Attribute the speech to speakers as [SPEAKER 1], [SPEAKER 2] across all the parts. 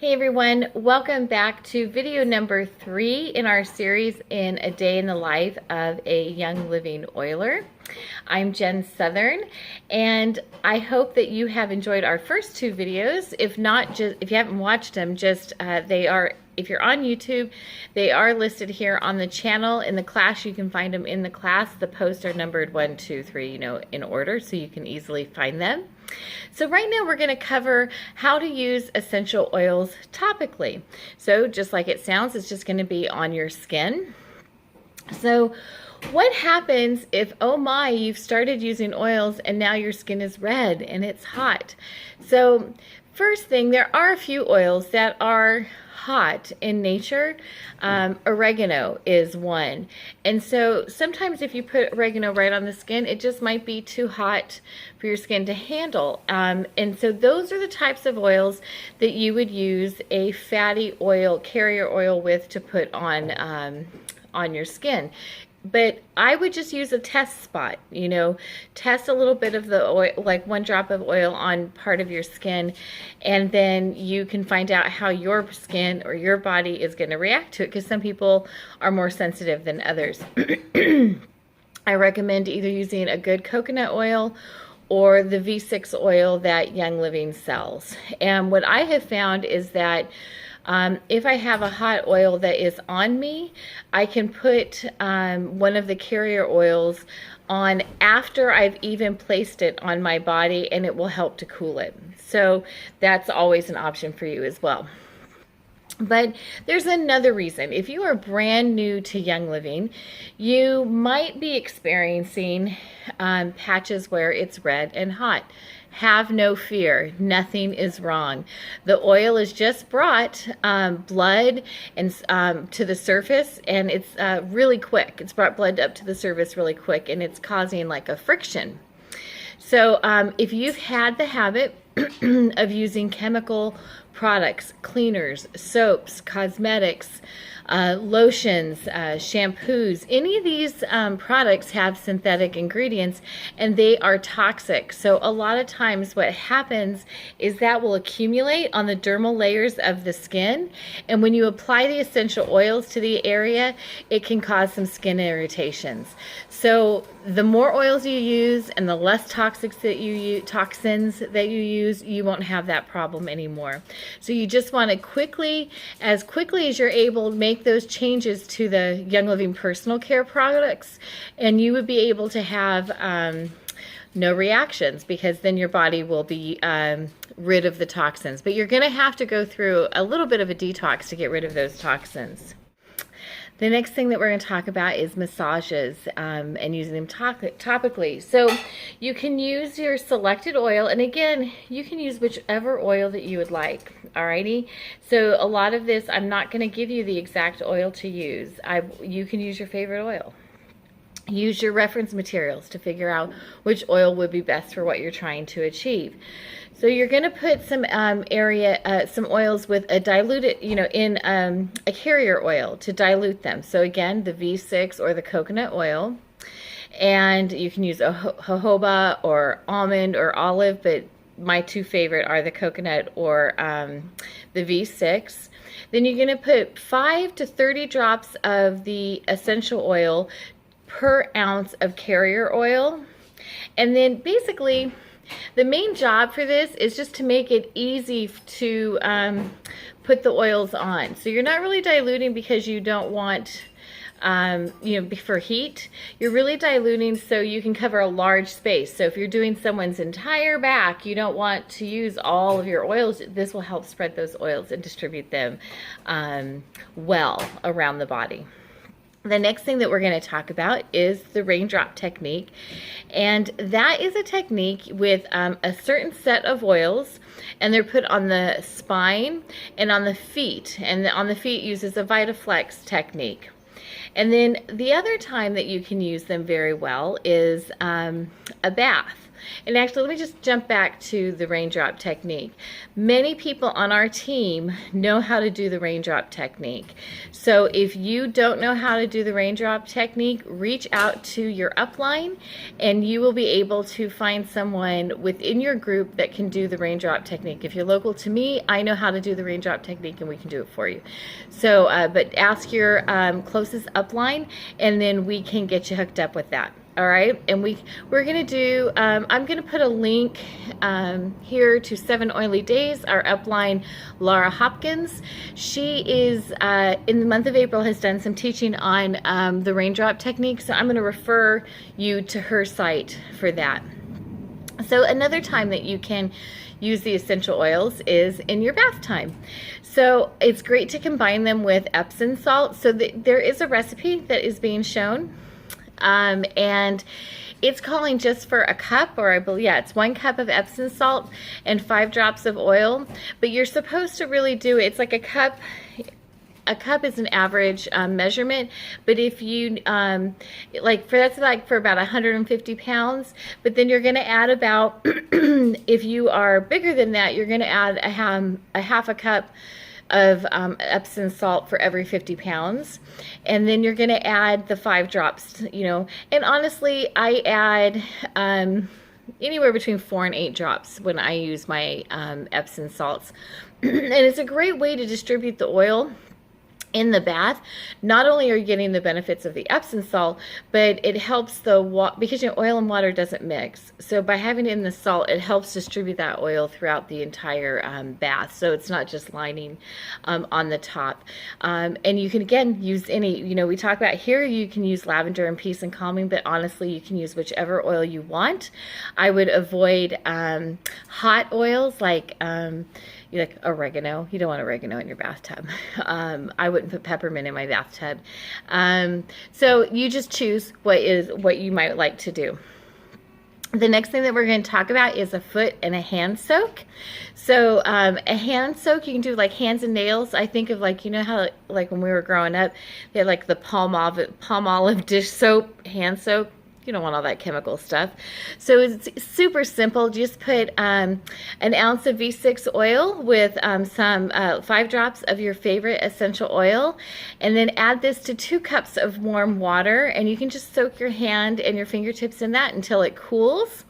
[SPEAKER 1] Hey everyone, welcome back to video number 3 in our series in a day in the life of a young living oiler. I'm Jen Southern, and I hope that you have enjoyed our first 2 videos. If not, if you haven't watched them, if you're on YouTube, they are listed here on the channel. In the class, you can find them in the class. The posts are numbered 1, 2, 3, in order, so you can easily find them. So right now we're going to cover how to use essential oils topically. So just like it sounds, it's just going to be on your skin. So what happens if, oh my, you've started using oils and now your skin is red and it's hot? So first thing, there are a few oils that are hot in nature. Oregano is one. And so sometimes if you put oregano right on the skin, it just might be too hot for your skin to handle. And so those are the types of oils that you would use a fatty oil, carrier oil with to put on your skin. But I would just use a test spot, test a little bit of the oil, like 1 drop of oil on part of your skin, and then you can find out how your skin or your body is going to react to it, because some people are more sensitive than others. I recommend either using a good coconut oil or the V6 oil that Young Living sells. And what I have found is that if I have a hot oil that is on me, I can put one of the carrier oils on after I've even placed it on my body, and it will help to cool it. So that's always an option for you as well. But there's another reason. If you are brand new to Young Living, you might be experiencing patches where it's red and hot. Have no fear. Nothing is wrong. The oil has just brought blood and to the surface, and it's really quick. It's brought blood up to the surface really quick, and it's causing like a friction. So if you've had the habit of using chemical products, cleaners, soaps, cosmetics, lotions, shampoos, any of these products have synthetic ingredients, and they are toxic. So a lot of times what happens is that will accumulate on the dermal layers of the skin, and when you apply the essential oils to the area, it can cause some skin irritations. So the more oils you use and the less toxins that you use, you won't have that problem anymore. So you just want to as quickly as you're able, make those changes to the Young Living personal care products, and you would be able to have no reactions, because then your body will be rid of the toxins. But you're going to have to go through a little bit of a detox to get rid of those toxins. The next thing that we're going to talk about is massages and using them topically. So you can use your selected oil, and again, you can use whichever oil that you would like. Alrighty. So a lot of this, I'm not going to give you the exact oil to use. You can use your favorite oil. Use your reference materials to figure out which oil would be best for what you're trying to achieve. So you're going to put some some oils with a diluted, in a carrier oil to dilute them. So again, the V6 or the coconut oil, and you can use a jojoba or almond or olive, but my 2 favorite are the coconut or the V6. Then you're going to put 5 to 30 drops of the essential oil per ounce of carrier oil. And then basically the main job for this is just to make it easy to put the oils on. So you're not really diluting because you don't want for heat. You're really diluting so you can cover a large space. So if you're doing someone's entire back, you don't want to use all of your oils. This will help spread those oils and distribute them well around the body. The next thing that we're going to talk about is the raindrop technique, and that is a technique with a certain set of oils, and they're put on the spine and on the feet, and on the feet uses a VitaFlex technique. And then the other time that you can use them very well is a bath. And actually, let me just jump back to the raindrop technique. Many people on our team know how to do the raindrop technique. So if you don't know how to do the raindrop technique, reach out to your upline and you will be able to find someone within your group that can do the raindrop technique. If you're local to me, I know how to do the raindrop technique and we can do it for you. So, but ask your closest upline and then we can get you hooked up with that. All right, and we're gonna do, I'm gonna put a link here to 7 Oily Days, our upline, Laura Hopkins. She is, in the month of April, has done some teaching on the raindrop technique, so I'm gonna refer you to her site for that. So another time that you can use the essential oils is in your bath time. So it's great to combine them with Epsom salt. So there is a recipe that is being shown. And it's calling just for a cup, or I believe, yeah, it's 1 cup of Epsom salt and 5 drops of oil. But you're supposed to really do it. It's like a cup. A cup is an average measurement, but if you that's like for about 150 pounds. But then you're going to add about, if you are bigger than that, you're going to add a half a cup of Epsom salt for every 50 pounds. And then you're going to add the 5 drops, you know, and honestly, I add anywhere between 4 and 8 drops when I use my Epsom salts. And it's a great way to distribute the oil in the bath. Not only are you getting the benefits of the Epsom salt, but it helps because oil and water doesn't mix. So by having it in the salt, it helps distribute that oil throughout the entire bath. So it's not just lining on the top. And you can, again, use any, you know, we talk about here, you can use lavender and peace and calming, but honestly, you can use whichever oil you want. I would avoid hot oils like oregano. You don't want oregano in your bathtub. I wouldn't put peppermint in my bathtub. So you just choose what you might like to do. The next thing that we're going to talk about is a foot and a hand soak. So a hand soak, you can do like hands and nails. I think of like, you know how like when we were growing up, they had like the palm olive dish soap hand soak. You don't want all that chemical stuff. So it's super simple. Just put an ounce of V6 oil with some 5 drops of your favorite essential oil, and then add this to 2 cups of warm water, and you can just soak your hand and your fingertips in that until it cools.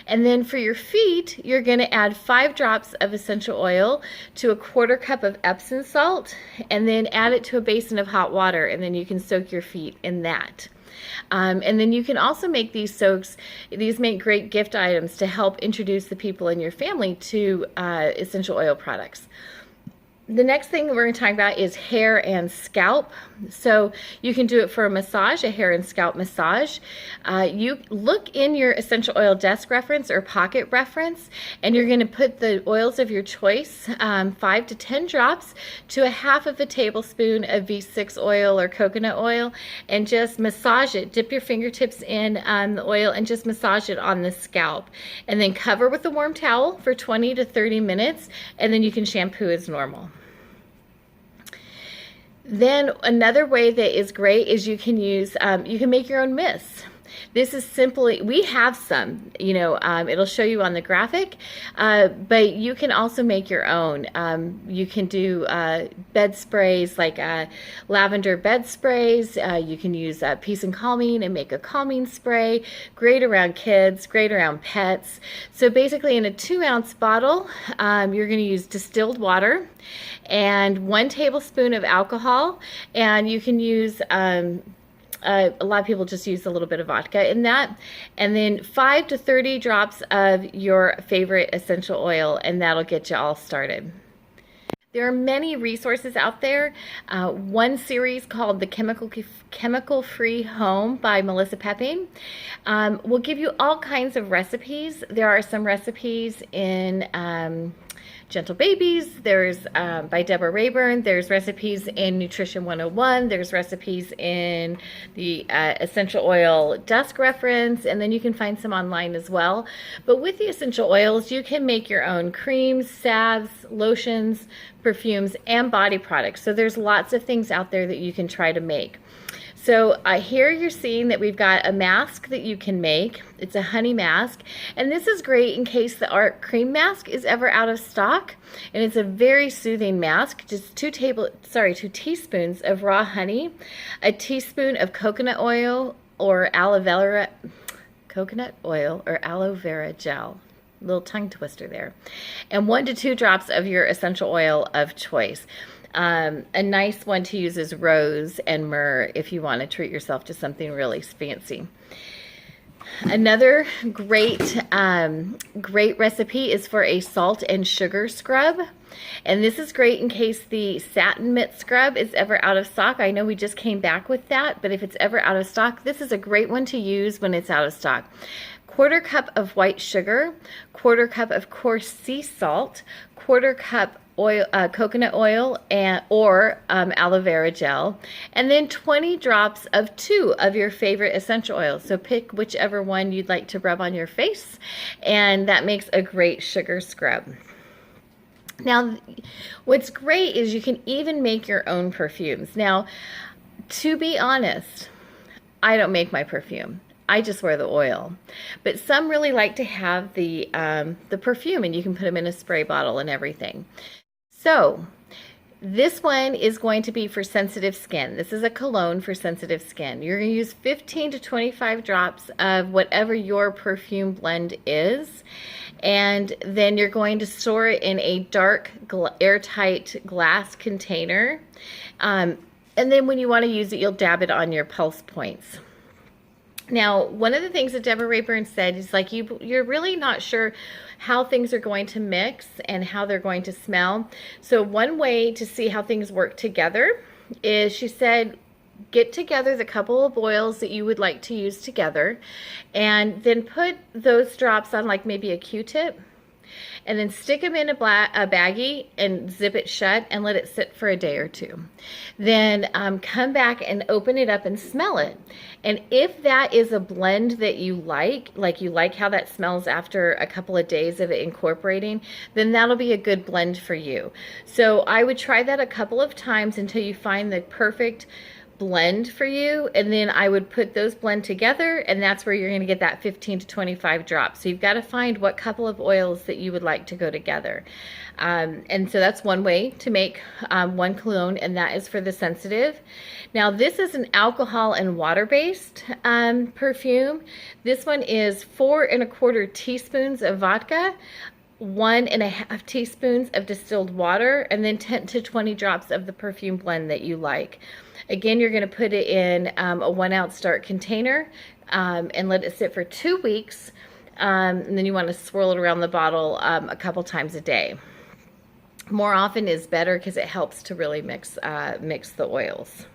[SPEAKER 1] And then for your feet, you're going to add 5 drops of essential oil to a 1/4 cup of Epsom salt, and then add it to a basin of hot water, and then you can soak your feet in that. And then you can also make these soaks. These make great gift items to help introduce the people in your family to essential oil products. The next thing we're going to talk about is hair and scalp. So you can do it for a massage, a hair and scalp massage. You look in your essential oil desk reference or pocket reference, and you're going to put the oils of your choice, 5 to 10 drops to a 1/2 tablespoon of V6 oil or coconut oil, and just massage it. Dip your fingertips in the oil and just massage it on the scalp. And then cover with a warm towel for 20 to 30 minutes, and then you can shampoo as normal. Then another way that is great is you can use, you can make your own mists. This is simply, we have some, you know, it'll show you on the graphic, but you can also make your own. You can do bed sprays like lavender bed sprays. You can use peace and calming and make a calming spray. Great around kids, great around pets. So basically in a 2-ounce bottle, you're going to use distilled water and 1 tablespoon of alcohol, and you can use a lot of people just use a little bit of vodka in that, and then 5 to 30 drops of your favorite essential oil, and that'll get you all started. There are many resources out there. One series called The Chemical Free Home by Melissa Pepping will give you all kinds of recipes. There are some recipes in Gentle Babies, there's by Deborah Rayburn, there's recipes in Nutrition 101, there's recipes in the Essential Oil Desk Reference, and then you can find some online as well. But with the essential oils, you can make your own creams, salves, lotions, perfumes, and body products. So there's lots of things out there that you can try to make. So here you're seeing that we've got a mask that you can make. It's a honey mask, and this is great in case the Art Cream mask is ever out of stock. And it's a very soothing mask. Just 2 teaspoons of raw honey, a teaspoon of coconut oil or aloe vera gel. Little tongue twister there, and 1 to 2 drops of your essential oil of choice. A nice one to use is rose and myrrh if you want to treat yourself to something really fancy. Another great recipe is for a salt and sugar scrub. And this is great in case the satin mitt scrub is ever out of stock. I know we just came back with that, but if it's ever out of stock, this is a great one to use when it's out of stock. 1/4 cup of white sugar, 1/4 cup of coarse sea salt, 1/4 cup oil, coconut oil or aloe vera gel, and then 20 drops of 2 of your favorite essential oils. So pick whichever one you'd like to rub on your face, and that makes a great sugar scrub. Now, what's great is you can even make your own perfumes. Now, to be honest, I don't make my perfume. I just wear the oil. But some really like to have the perfume, and you can put them in a spray bottle and everything. So this one is going to be for sensitive skin. This is a cologne for sensitive skin. You're going to use 15 to 25 drops of whatever your perfume blend is, and then you're going to store it in a dark airtight glass container, and then when you want to use it, you'll dab it on your pulse points. Now, one of the things that Deborah Rayburn said is, like, you're really not sure how things are going to mix and how they're going to smell. So one way to see how things work together is, she said, get together the couple of oils that you would like to use together, and then put those drops on like maybe a Q-tip, and then stick them in a baggie and zip it shut and let it sit for a day or 2. Then come back and open it up and smell it. And if that is a blend that you like you like how that smells after a couple of days of it incorporating, then that'll be a good blend for you. So I would try that a couple of times until you find the perfect blend for you, and then I would put those blend together, and that's where you're going to get that 15 to 25 drops. So you've got to find what couple of oils that you would like to go together, and so that's one way to make one cologne, and that is for the sensitive. Now this is an alcohol and water based perfume. This one is 4 1/4 teaspoons of vodka, 1 1/2 teaspoons of distilled water, and then 10 to 20 drops of the perfume blend that you like. Again, you're going to put it in a 1 ounce dark container and let it sit for 2 weeks. And then you want to swirl it around the bottle a couple times a day. More often is better because it helps to really mix the oils.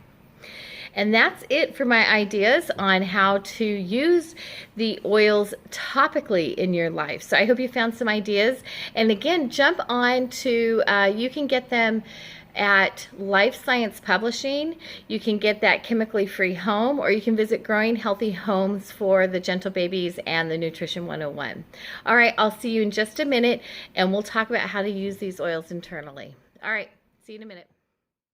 [SPEAKER 1] And that's it for my ideas on how to use the oils topically in your life. So I hope you found some ideas. And again, jump on to, you can get them at Life Science Publishing. You can get that chemically free home, or you can visit Growing Healthy Homes for the Gentle Babies and the Nutrition 101. All right, I'll see you in just a minute, and we'll talk about how to use these oils internally. All right, see you in a minute.